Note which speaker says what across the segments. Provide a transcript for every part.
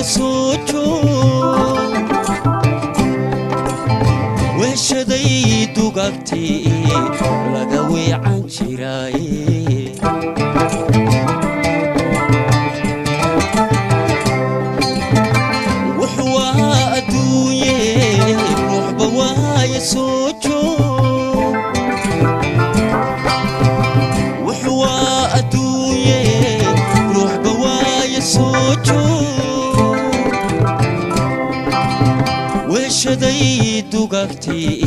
Speaker 1: سوجو وشدي دوغتي لغوي عن جراي وحوا أدوية روح بواي سوجو وحوا أدوية روح بواي سوجو وشدي دوغتي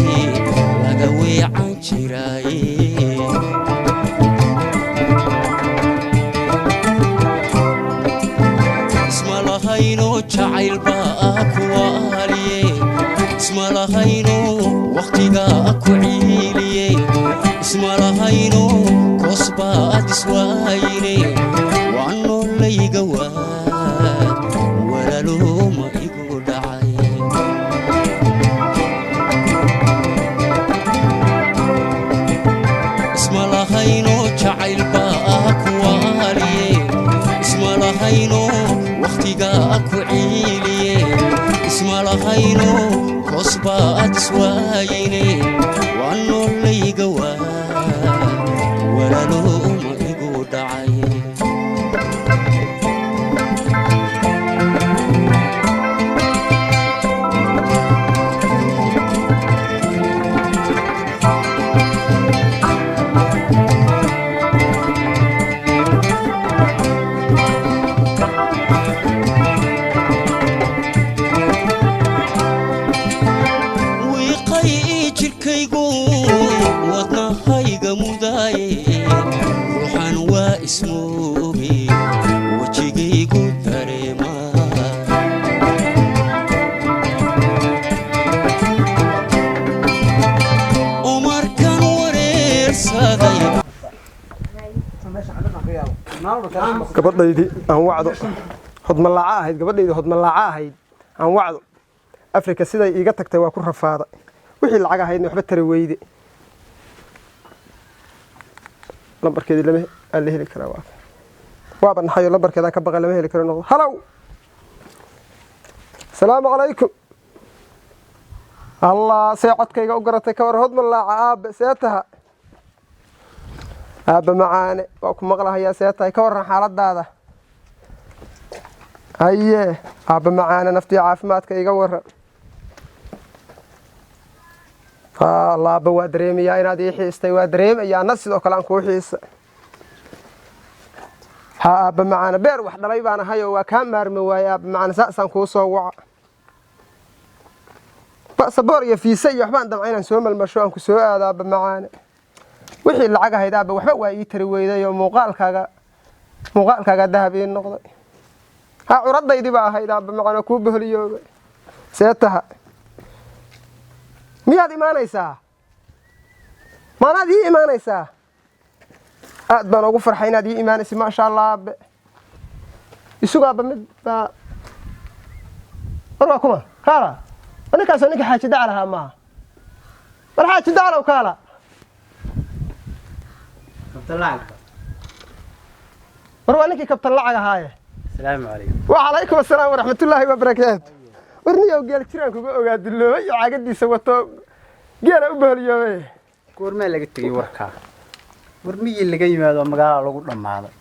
Speaker 1: لغوي عن جراي اسم لهينو جعيل باكوالي اسم لهينو وقتيغا كعيلي اسم لهينو كوسبا دسوايني وانو ليغوا ولا لوما يقو دعاي اسم لهينو جعيل باكوالي اسم لهينو وقتيغا كعيلي اسم لهينو كوسبا دسوايني وانو ليغوا ولا لوما يقو دعاي روحان واسموبي وجهي قدرما عمر كان ورير صدي
Speaker 2: gabadhaydii aan wacdo hodmalaaca ahayd gabadhaydii hodmalaaca ahayd aan wacdo Afrika siday iiga tagtay waa ku rafaaday wixii lacag ahaydna waxba tari weyde lambarkeedii lama heli karaa waaba naxayo lambarkeeda ka baqay lama heli karo noqdo halow salaamu calaykum allah see codkayga u garatay ka war hodmalaaca aabe see taha aabe macaane waa ku maqlahayaa see tahay ka warran xaaladaada haye aabe macaane naftii caafimaadka iga warran laaba waa dareemayaa inaad ii xiistay waa dareemayaa na sidoo kale aan kuu xiisa ha aabba macaana beer wax dhalay baan ahay oo waa kaa maarmi waaye aabba macaana saasaan kuu soo waca basaboor iyo fiisa iyo waxbaan damca inaan soo malmasho aan ku soo aado aabba macaane wixii lacag ahayd aabba waxba waa ii tari weyday oo muuqaalkaaga dahab ii noqday ha curadaydii baa ahayd aabba macaana kuu bohliyoobay see taha miyaad imaanaysaa maanaad ii imaanaysaa aad baan ugu farxay inaad ii imaanaysa maasha allah aabe isugaaba mid baa warwaa kuma kaala ninkaasoo ninka xaaji dacal ahaa maaha war xaaji dacalow kaala war waa ninkii kabtan lacag ahaaye asalaamu calaykum wacalaykum assalaam waraxmatullaahi wabarakaatu warniyow geel jiraan kuga ogaa duloobay iyo caagadiisa wato geela u bohliyoobay
Speaker 3: goormaa laga tegay warkaa war miyii laga yimaado magaalada lagu dhammaaday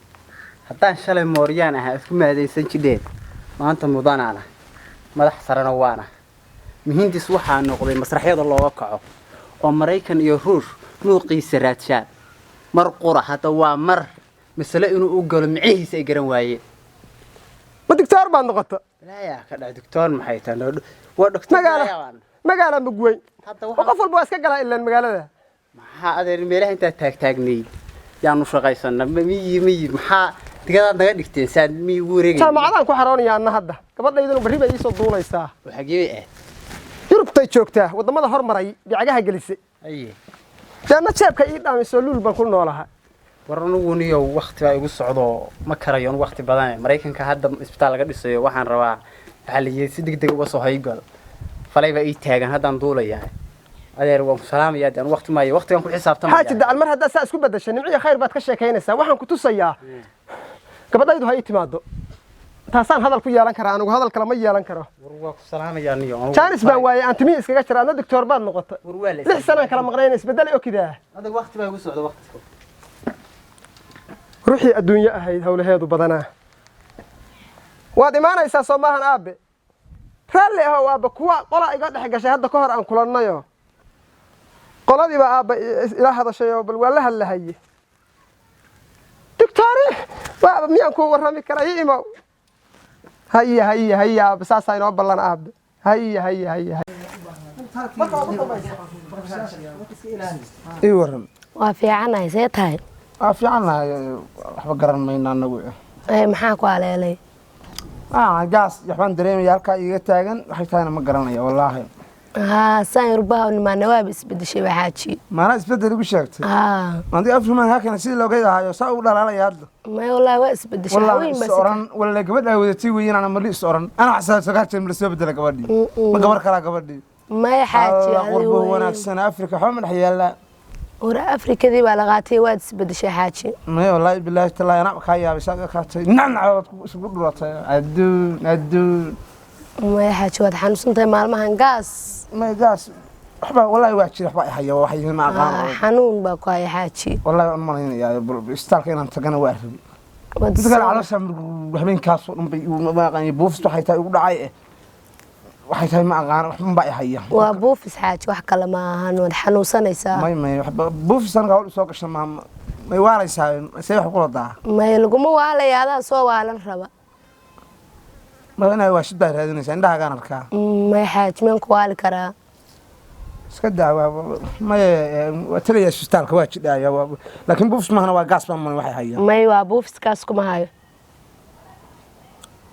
Speaker 3: haddaan shalay mooryaan ahaa isku maadaysan jidheed maanta mudanaana madax sarana waana muhiimtiis waxaa noqday masraxyada looga kaco oo Mareykan iyo Ruush nuuqiisa raadshaan mar qura hada waa mar misle inuu u galo micihiisa ay garan waayeen
Speaker 2: ma diktaar baan noqoto
Speaker 3: لا يا كذا دكتور محيطان ودكتور
Speaker 2: مقالة مقوي وقف البواس كقلا إلا المقالة ده
Speaker 3: هذا الميله أنت تاجني يعني شقيسنا مي محا تقدر نقدر ساد مي ورقي
Speaker 2: سامع عدم كحراني يا النهضة قبل يدنا بريبة يصدقون يساه
Speaker 3: وحقيقي إيه
Speaker 2: يروح تيجوكته وضمن هر مري بيعجها جلسة
Speaker 3: أيه
Speaker 2: جانا شاب كيد عم يسولول بنقول نولها
Speaker 3: ورنوني وقت بقى يقول صعود ما كريون وقت بدان مريكان كهذا إسبتال قد يصير وحن روا حالي يصدق دق وصهاي قال فلا يبقى يتاجن هذا نطوله يعني هذا رواه سلام يا دان وقت ما وقت كان كل حساب تمام
Speaker 2: حاجة ده المرة هذا ساس كوبا ده شنو خير بعد كشة كينسا وحن كتوسيا قبل يدو هاي تمادو taasaan hadal ku yeelan karaa anigu hadal kale ma yeelan karo
Speaker 3: waa ku salaamaya niyo
Speaker 2: jaanis baan waayay aan timi iskaga jira adna doctor baad noqotay 6 sano kala maqnayna isbedel oo kidaa
Speaker 3: adag waqti baa ugu socdo waqti
Speaker 2: ruuxii adduunyo ahayd hawlaheedu badanaa waad imaanaysaa soo maahan aabe raalli ahow aabe kuwa qola iga dhex gashay hadda ka hor aan kulannayo qoladiiba aabe ila hadashayoo bal waa la hadlahaye doctori waa miyaan ku warrami karaa ii imow هيا بس أصلا نوبلنا أب هيا
Speaker 4: إيورم
Speaker 5: وافي عنا زيت هاي
Speaker 4: في عنا حبقرن ما ينانو
Speaker 5: أي محاكو على لي
Speaker 4: جاس يحبان دريم يالكا يجتاجن حيتانا ما قرنا والله
Speaker 5: سان رباه إنما نوابس بدي شيء بحاجي
Speaker 4: ما أنا أسبدل بشكت ما عندي أفهم من هكذا نسيت لو كذا هاي صار على يد
Speaker 5: ما والله واس بدي شيء وين بس
Speaker 4: سوران ولا قبل هو تسوي أنا مريء سوران أنا حسيت سكرت من السبب بدل قبلي ما قبل كلا قبلي
Speaker 5: ما يحاجي
Speaker 4: قربه وانا سنة أفريقيا حمل حيالا
Speaker 5: ورا أفريقيا دي بلغاتي وادس بدي شيء حاجي
Speaker 4: ما والله بالله تلا أنا بخيا بس كاتي نعم سبب أدون
Speaker 5: ما يحاجي واد حنوسنتي مالمهن قاس
Speaker 4: ما جاس حبا والله واحد حبا حيا وحي ما قام
Speaker 5: حنون باكو هاي حاجي
Speaker 4: والله أنا يا استالك أنا تجنا واحد تقول على سام وحبين كاس ما قاني بوفس وحيتا يقول عاي وحيتا ما قان ما بقى حيا
Speaker 5: وبوفس حاجي wax kale ma ahan wad xanuunsanaysaa
Speaker 4: ما بوفس أنا قاول سوق عشان ما يواريسها سيح قلدا
Speaker 5: ما لaguma waalayaada soo waalan raba
Speaker 4: ما أنا واحد بحر هذا الناس عندها كان الكا
Speaker 5: ما حاج من كوالي كرا
Speaker 4: سكدا ما تري استالك واحد يا لكن بوفس ما هنا واقاس من واحد حيا
Speaker 5: ما يوابوفس كاسكم هاي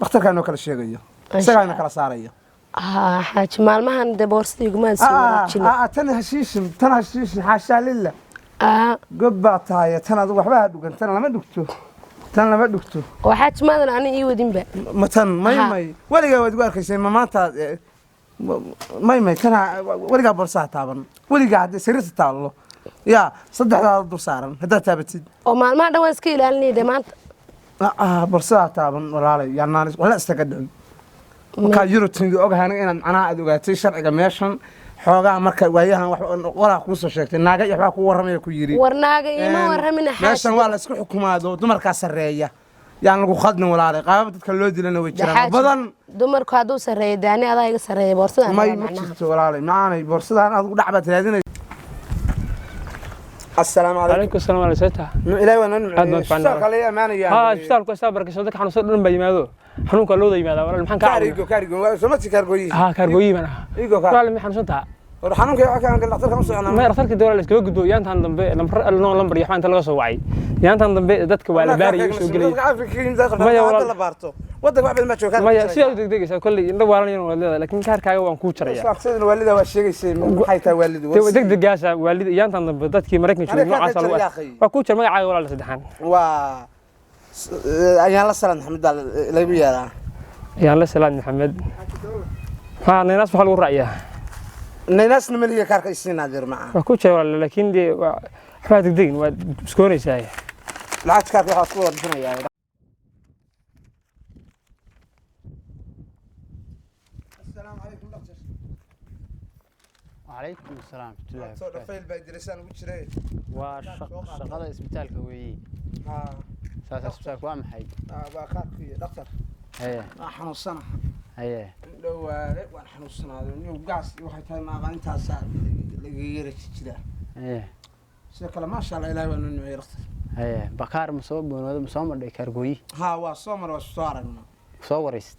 Speaker 4: بختار كانوا كل شيء جيا سكانا كلا صارية
Speaker 5: حاج مالمهن دبورستي يقومون سووا
Speaker 4: تنا هشيش حاشا لله قبعت هاي تنا ذو حبها دوقن تنا لما دكتور
Speaker 5: وحاج ماذا أنا يودين بقى
Speaker 4: متن ماي ولا جا ودقار كيسين ما تا ماي تنا ولا جا برصة تابن ولا جا سيرت تالله يا صدق هذا الدرسارن هذا تابتي
Speaker 5: وما ما ده واسكيل لأني ده ما
Speaker 4: برصة تابن ولا علي يعني ولا استقدم كان يروتين أوجه أنا أدوقاتي شرع جميعشان xoogaa marka waayahan wax wala ku soo sheegtay naaga iyo waxa ku waramay ku yiri
Speaker 5: warnaaga ima waramin xaash
Speaker 4: meeshan waa la isku xukumaado dumarka sareeya yaan lagu khadnin walaalay qaabab dadka loo dilana way jiraan badan
Speaker 5: dumarku haduu sareeyo daani adaa iga sareeyo boorsada
Speaker 4: ma jirto walaalay maanay boorsadan aad ugu dhacbad raadinay السلام
Speaker 6: عليكم السلام عليكم
Speaker 4: إلهي ونعم شغال يا ماني
Speaker 6: ها اشتغل كويس بركة صدق حنو صدق لما يمادو حنو كلو ذا يمادا ولا المحن
Speaker 4: كاريجو سمعتي كارجوي
Speaker 6: كارجوي منها
Speaker 4: إيجو
Speaker 6: ولا المحن شنتها
Speaker 4: حنو كي كان قال لك خمسة أنا
Speaker 6: ما رسلت الدولة اللي سكوا يانتان ضمبي لمبر يحمن تلقى صوعي يانتان ضمبي دتك ولا باري يسوق لي
Speaker 4: ما يلا بارتو ودك واحد ما تشوف
Speaker 6: ما يصير دقيقة كل إنه وارني ولا لكن كاركاي وان كوتشر يا
Speaker 4: أقصد الوالدة والشيء يصير حيث والد
Speaker 6: دق جاسة والد يانتان ضمبي دتك مركني شو نوع عسل وكوتشر ما يعاي ولا سدحان
Speaker 4: أيها السلام محمد الله يبيها
Speaker 6: يا الله سلام محمد ها الناس بحال الرأي
Speaker 4: الناس نملي كارك السنين هذير معه
Speaker 6: وكوتشر ولا لكن دي حبات دقيقة مسكوني ساي
Speaker 4: لا تكارك حصور الدنيا
Speaker 3: عليكم السلام ورحمة الله وبركاته.
Speaker 4: صار بيدرسان وشري.
Speaker 3: وشغلة إسبيتالك ويي. ساس إسبيتالك وام حي.
Speaker 4: وأخاك دكتور.
Speaker 3: هيه.
Speaker 4: حنو السنة.
Speaker 3: هيه.
Speaker 4: لو وأنا حنو السنة هذا قاس واحد هاي ما غني تاسع لغيرك كذا.
Speaker 3: هيه.
Speaker 4: شكله ما شاء الله إلهي وننو يرخص.
Speaker 3: هيه. بكار مصوب وهذا مصومر ده كارجوي.
Speaker 4: ها وصومر وصارنا.
Speaker 3: صوريست.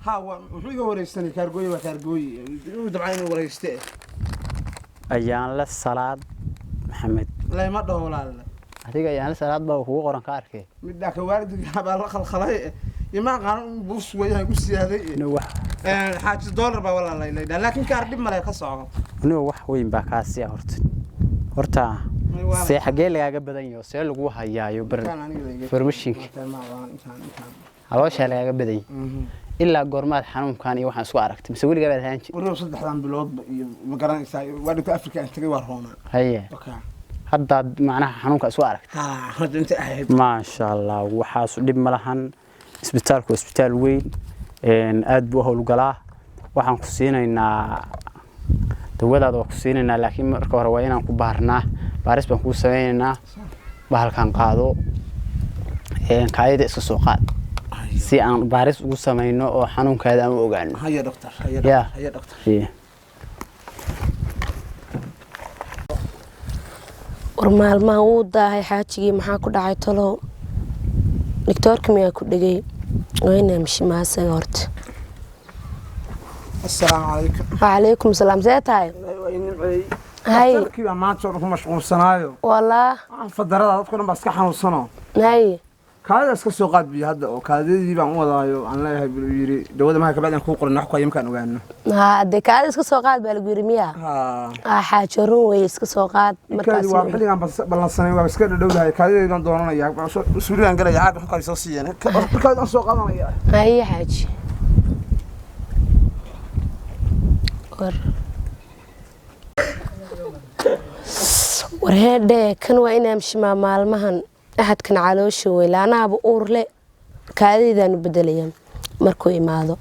Speaker 4: ها وحوي وريستني كارجوي وكارجوي ودبعين وريسته.
Speaker 3: أيان للصلاة محمد.
Speaker 4: لا ما ده ولا لا.
Speaker 3: هتيجي أيان للصلاة بقى هو قرن كاركه.
Speaker 4: مدك والد جاب الخلايا يما قانون بوس وياه يقص هذا.
Speaker 3: نوح.
Speaker 4: حاجة $1 بقى ولا لا لكن كاردي ملاك خصعه.
Speaker 3: نوح وين بكاسي هرتا. سيح جيل يا جبدان يو سيل جوها يا يبرد. فرمشينك. عواش هلا يا جبدان. إلا قرمات حنوم كان يوحنا سوى عرفت مسوي لي قبل هانشي
Speaker 4: وريو صدق حلام بالوضع مقارنة ساي وادو أفريقيا أنت جوا هنا
Speaker 3: هي هذا معناها حنوم كسوى عرفت
Speaker 4: هذا أنت أحب
Speaker 3: ما شاء الله وحاس دب ملحن isbitaalku waa isbitaal weyn aad buu howlgalaa waxaan ku siinaynaa dawadaada waa ku siinaynaa laakiin marka hore waa inaan ku baarnaa baaris baan kuu sameynaynaa bahalkan qaado kaayada iska soo qaad si aan baaris ugu sameyno oo xanuunkaada aan u ogaano
Speaker 4: haya doctor haya doctor
Speaker 5: war maalmaha wuu daahay xaajigii maxaa ku dhacay talow doctorka miyaa ku dhigay wayna mishimaa asaga horta
Speaker 4: assalaamu calaykum
Speaker 5: wacalaykum salaam see tahay hay
Speaker 4: doctorkii baa maanta ku mashquulsanaayo
Speaker 5: walaa
Speaker 4: fadarada dadku dhan baa iska xanuunsano
Speaker 5: hay
Speaker 4: kaada iska soo qaad biyo hadda oo kaadadii baan u wadaayo aan leeyahay buu yiri dawada ma ka bacdan ku qoran wax ku ayimkaan ogaano
Speaker 5: de kaada iska soo qaad baa lagu yiri miyaa xaajoron wey iska soo qaad
Speaker 4: markaas waa xilligan ballansanay waa iska dhadhowdahay kaadadeedan doonanaya suuligan galaya aad wax ka soo siiyeen markaas aan soo qaadanaya
Speaker 5: hay xaaji warheedhe kan waa inaa mishimaa maalmahan axadkan caloosha weyle anaaba uurle kaadidaan u bedelayaa markuu imaado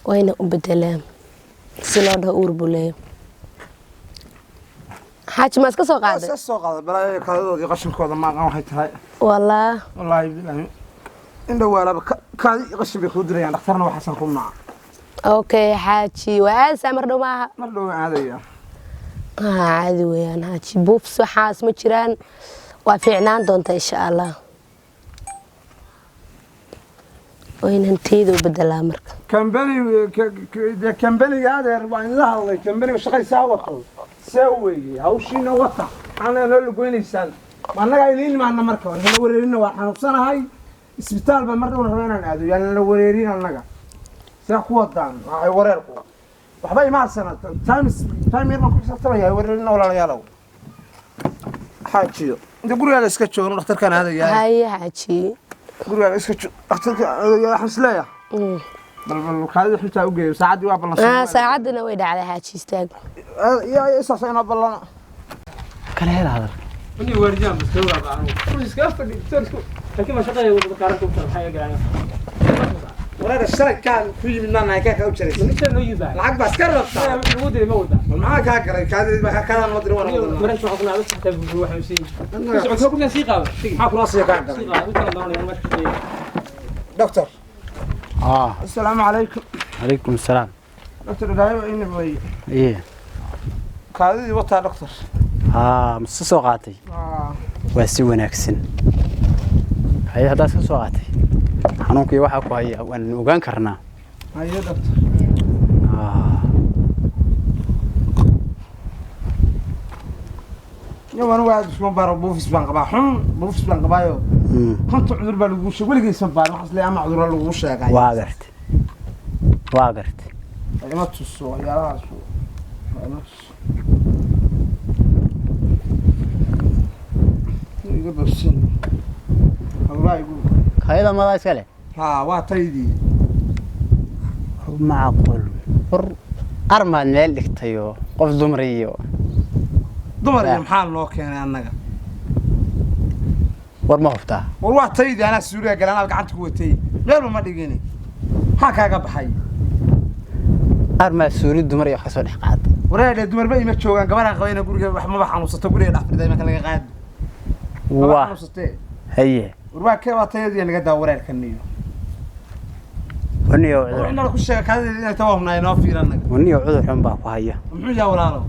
Speaker 5: wayna u bedelaan si loo dhaho uur buu leeya xaaji ma iska soo qaaday
Speaker 4: soo qaaday balaa kaadadooda iyo qashinkooda ma aqaan waxay tahay wallaahi bilahi inda waalaba kaadi qashin bay ku dirayaan dhakhtarna waxaasan ku naac
Speaker 5: okay xaaji waa aadaysaa mar dhow maaha
Speaker 4: mar dhow aadaya
Speaker 5: caadi weeyaan xaaji buufs waxaas ma jiraan waa fiicnaan doonta insha Allah waynan teedo bedelaa marka
Speaker 4: kambani adeer waa in la hadlay kambani shaqaysaa wato سوي هاوشينا وطا أنا نقول كوينيسان ما أنا قايلين ما أنا مركب إحنا وريرينا واحد نفسنا هاي إسبيتال بمرة ونحن نعدو يعني لو وريرينا النجا سأقوى دان هاي وريركو وحباي مع السنة تايم يرمى كل سنة يا وريرينا ولا يالو حاجي أنت قولي على سكتشو أنا أختار كان هذا يا
Speaker 5: هاي حاجي
Speaker 4: قولي على سكتشو أختار يا حمسلايا بل هذا حتى أوجي ساعد يواب الله
Speaker 5: ساعدنا ويدا على حاجي استاج
Speaker 4: يا إساس أنا بالله
Speaker 3: كله هذا
Speaker 6: إني ورجال بس هو بعمر بس كيف ترسكو لكن ما شقيه وذكرتكم في الحياة قاعدة
Speaker 4: ولا الشرك كان في مننا هيك أو شريك
Speaker 6: ليش إنه يبان
Speaker 4: العقب بس كرر
Speaker 6: المود اللي موجود
Speaker 4: معك هاكر كذا ما أدري ولا
Speaker 6: مرنش عقنا بس حتى بروح وشيء بس كنا سيقة
Speaker 4: معك راسي كان دكتور السلام عليكم
Speaker 3: عليكم السلام
Speaker 4: دكتور دايما إني بي
Speaker 3: إيه
Speaker 4: كذا وطا دكتور
Speaker 3: مس سوقاتي واسي وناكسن هاي هذا سوقاتي xanuunkii waxa ku haya waan ogaan karnaa
Speaker 4: hayo doctor يوم واحد اسمه بارو بوفيس بان قبا حن بوفيس بان قبايو كنت عذر با لغو شيء ولغي سبار waxas leeyahay ama cudurro lagu sheegay
Speaker 3: waa gartay
Speaker 4: ma tuso yaalaas iga barsin hawlaay gu
Speaker 3: kayda ma iskale
Speaker 4: waa taydii
Speaker 3: macquul armaan meel dhigtayo qof dumar iyo
Speaker 4: maxaa loo keenay annaga
Speaker 3: war ma hubtaa
Speaker 4: war waa taydii ana suuriga galaan gacanta ku watay meel ma dhigini maxaa kaaga baxay
Speaker 3: armaa suuri dumar iyo ka soo dhex qaad
Speaker 4: wareer dumar ba ima joogan gabaraan qabayna guriga wax ma xanuunsato guriga dhax fadhiday marka laga qaad
Speaker 3: waa haye
Speaker 4: warba ka waa taydii laga daa wareerkaniyo
Speaker 3: ونيو عذر
Speaker 4: إحنا كل شيء كذا إذا توهمنا ينافير النجا
Speaker 3: ونيو عذر حن باكو هيا
Speaker 4: محمد يا ولاله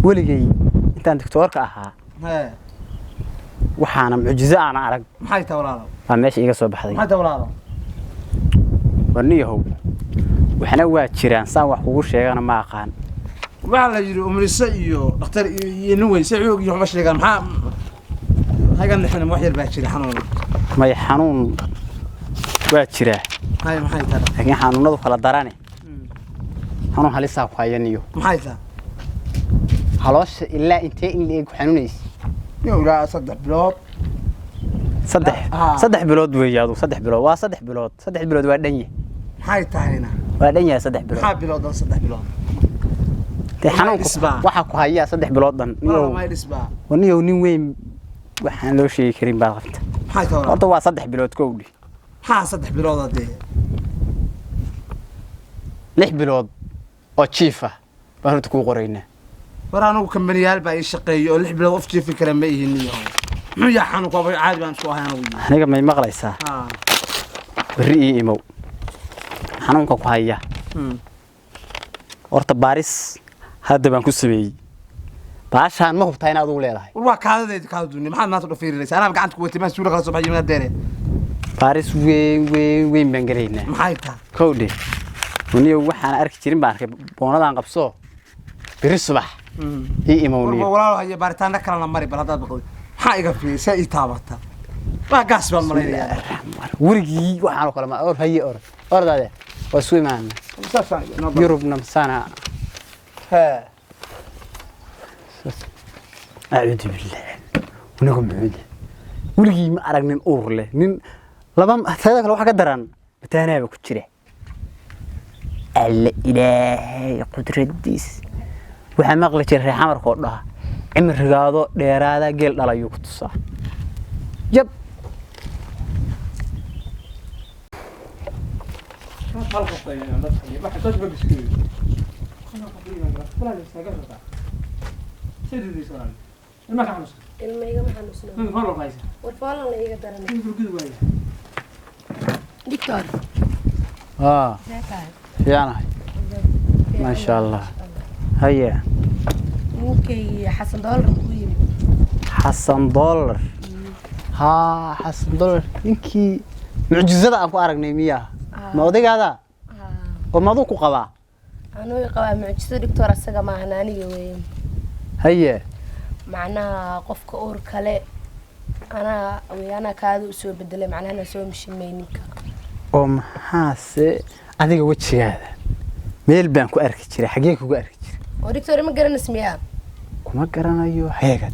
Speaker 3: ولقي أنت دكتورك أها
Speaker 4: ها
Speaker 3: وحنا معجزة أنا أعرف
Speaker 4: محيط ولاله
Speaker 3: ما ماشي إيجا صوب حذي
Speaker 4: محيط ولاله
Speaker 3: ونيو هو وحنا واتشران صاوح وقول شيء أنا ما أقان
Speaker 4: وعلى يجري أمر السيء دكتور ينوي سيء يوم مش لقى محا هاي قال نحن موحد باشري حنون
Speaker 3: ما يحنون واتشراه
Speaker 4: هاي محيط هذا
Speaker 3: لكن حنون خلا دراني حنون هلسا وحيانيو
Speaker 4: محيط
Speaker 3: خلاص إلا أنت اللي حنونيس
Speaker 4: يولا صدح بلود
Speaker 3: صدح بلود ويجادو صدح بلود وصدح بلود وادنيه
Speaker 4: محيط هنا
Speaker 3: وادنيه صدح بلود
Speaker 4: محا بلود صدح بلود
Speaker 3: حنون waxa ku haya 3 bilood dan
Speaker 4: niyo
Speaker 3: nin weyn waxaan loo sheegi karin baa qabta
Speaker 4: maxay tahay
Speaker 3: horta waa 3 bilood koowdi
Speaker 4: ها صدح بلوضة دي
Speaker 3: 6 bilood oo jiif ah baan horta kuu qoraynaa
Speaker 4: ورانو كم بنيال بقى يشقي اللي حبل وفجي في كلام ما يهني مو يا حنو كوبي عادي بان سو هانا وي
Speaker 3: aniga may maqlaysaa
Speaker 4: ها
Speaker 3: berri ii imow xanuunka ku haya horta baaris hadda baan ku sameeyey baashaan ma hubtaa inaad ugu leedahay
Speaker 4: waa kaadada kaaduni maxaad maanta u fiirinaysa anaa gacanta ku watay ma suula kala soo baxay ma deere
Speaker 3: baaris weyn baan galaynaa
Speaker 4: maxay tahay
Speaker 3: kowdhe uniyo waxaan arki jirin baan arkay boonadaan qabso berri subax ii imow
Speaker 4: warba walaalo haya baaritaanka kala la mari bal hadaad baqday maxaa iga fiirsay ii taabata waa gaas baan malaynayaa
Speaker 3: warigii waxaan oo kale ma or haye ordaade waa soo imaana yurubna masana
Speaker 4: ها
Speaker 3: أعوذ بالله ونقوم بعود ولقي ما أرجع أورله من لبام هذا لو حاجة دران بتاعنا بكتيره الإله قدرة ديس وحماق لتر حمر خورها عمر رجاضو ديرادا جل على يقتصا يب
Speaker 5: ilmayga ma xanuusnaa warfaalan la iga daranay دكتور
Speaker 3: يعني ما شاء الله هيا
Speaker 5: ممكن حسن دولار كويم
Speaker 3: حسن دولار ها حسن دولار إنكي معجزة أكو أرجعني مياه ما وديك هذا وما ذوق قبا
Speaker 5: أنا يقبع معجزة دكتور السجا معنا وين
Speaker 3: هيا
Speaker 5: معناها قفك أور كله أنا ويانا كادو سوى بدله معناها أنا سوى مش مينيكا
Speaker 3: حاسة أديك وجهي هذا ميل بان كو أركي جري حقيقة كو أركي جري
Speaker 5: ودكتور ما قرن اسميها
Speaker 3: كما قرن أيوه حقيقة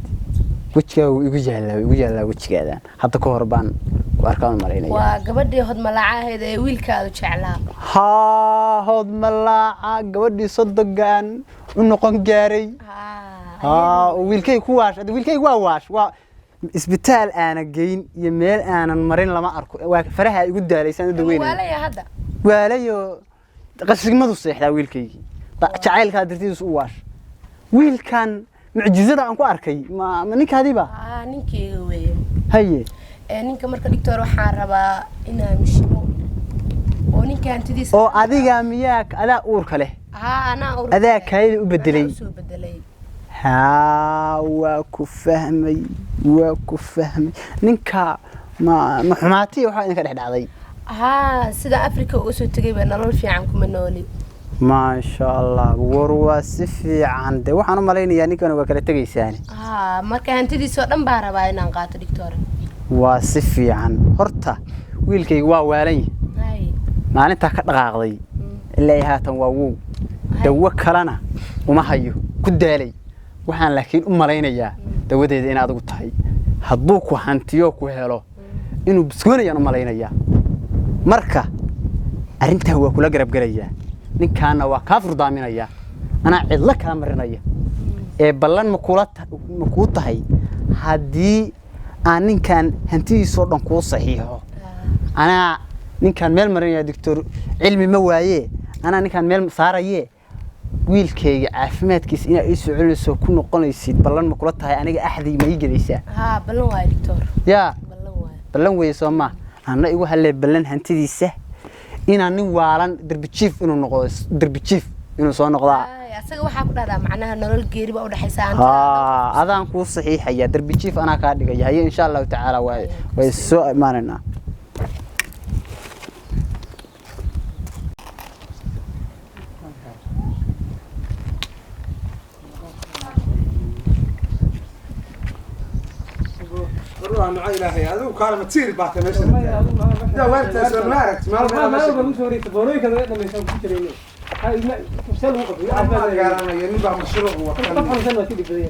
Speaker 3: وجهي ويجي وجهي هذا حتى كهربان كو أركان مرينا
Speaker 5: وقبضي هاد ملاعة هذا ويل كادو شعلها
Speaker 3: ها هاد ملاعة قبضي صدقان ونقن جاري ويلكي كواش ويلكي واش isbitaal aana geyn iyo meel aanan marin lama arko waa faraha ay ugu daalaysan dadweynaha
Speaker 5: waalaya hada
Speaker 3: waalayo qasrimadu seexda wiilkaygi jacaylka dartiisu u waash wiilkan mucjizada aan ku arkay ma ninkaadiba
Speaker 5: ninkeyga weeye
Speaker 3: haye
Speaker 5: ninka marka doctor waxaan rabaa inaan mishimo oo ninka hantidiisa
Speaker 3: oo adiga miyaa adaa uurka leh
Speaker 5: ana uur
Speaker 3: adaa kayda u bedelay
Speaker 5: soo bedelay
Speaker 3: ها وكفهمي نينكا ما حماتي waxa idin ka dhaxday
Speaker 5: sida Afrika oo soo tagay baa nolol fiican kuma nooli
Speaker 3: ما شاء الله warwa si fiican de waxaan u maleynayaa ninkan waa kala tagaysaan
Speaker 5: marka hantidiisa dhan baa rabaa inaan qaato doctor
Speaker 3: waa si fiican horta wiilkayga waa waalan yahay maalinta ka dhaqaaqday ilaa haatan waa wuu dawo kalena uma hayo ku daalay waxaan laakiin u maleynayaa dawadeeda in aad ugu tahay hadduu ku hantiyo ku helo inuu biskoonayaan u maleynayaa marka arintaa waa kula garab galayaa ninkaana waa ka furdaaminaya ana cidla kala marinaya ee ballan ma ku tahay haddii aan ninkan hantidiisa dhan ku saxiixo ana ninkan meel marinaya doctor cilmi ma waaye ana ninkan meel saaraye wiilkayga caafimaadkiisa ina ay soo celinayso ku noqonaysid ballan ma kula tahay aniga axdi ma ii gelaysaa
Speaker 5: ballan waa doctor
Speaker 3: ya ballan way Soomaa ana igu halee ballan hantidiisa ina nin waalan darbi chief inuu noqdo darbi chief inuu soo noqdaa
Speaker 5: asaga waxa ku dhahdaa macnaha nolol geeri baa u dhaxaysa
Speaker 3: adaan ku saxiixaya darbi chief ana ka dhigaya insha Allah ta'ala way soo imaanana
Speaker 4: مع إلهي هذا وكان متصير بعد ماشي لا وانت سمعت ما
Speaker 6: أقول سوري تبوري كذا لما يسوي كتيرين هاي ما سلوا قبل
Speaker 4: أنا يعني بعمل مشروع
Speaker 6: طبعا سنة كذي بدي